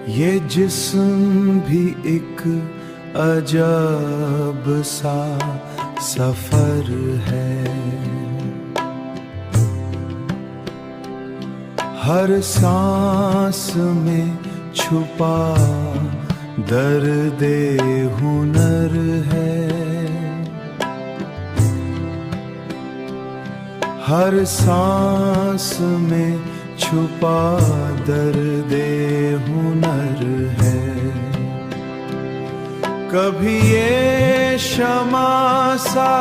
ये जिस्म भी एक अजब सा सफर है। हर सांस में छुपा दर्द हुनर है। हर सांस में छुपा दर्द हुनर है। कभी ये शमा सा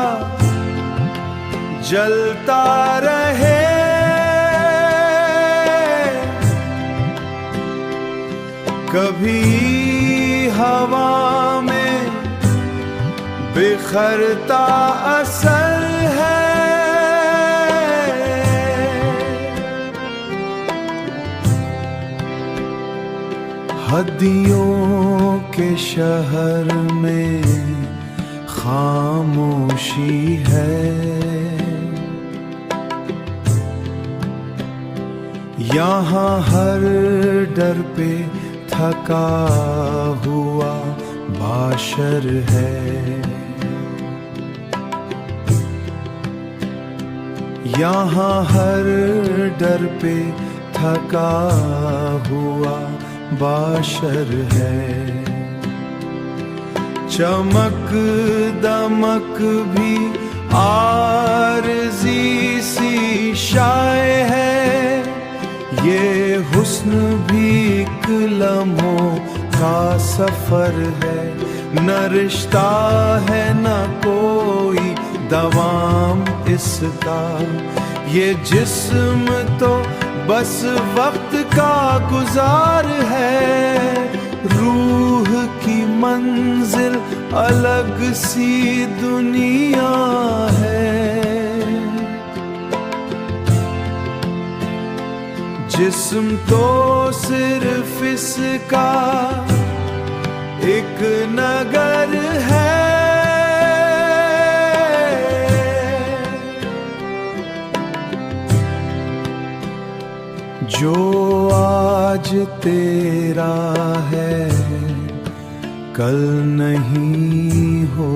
जलता रहे, कभी हवा में बिखरता असर है। हदियों के शहर में खामोशी है। यहाँ हर डर पे थका हुआ बाशर है। यहाँ हर डर पे थका हुआ बाशर है। चमक दमक भी आरज़ी सी शाय है। ये हुस्न भी एक लम्हों का सफर है। न रिश्ता है न कोई दवाम इसका। ये जिस्म तो बस वक्त का गुजार है। रूह की मंजिल अलग सी दुनिया है। जिस्म तो सिर्फ इसका एक नगर है। जो आज तेरा है कल नहीं हो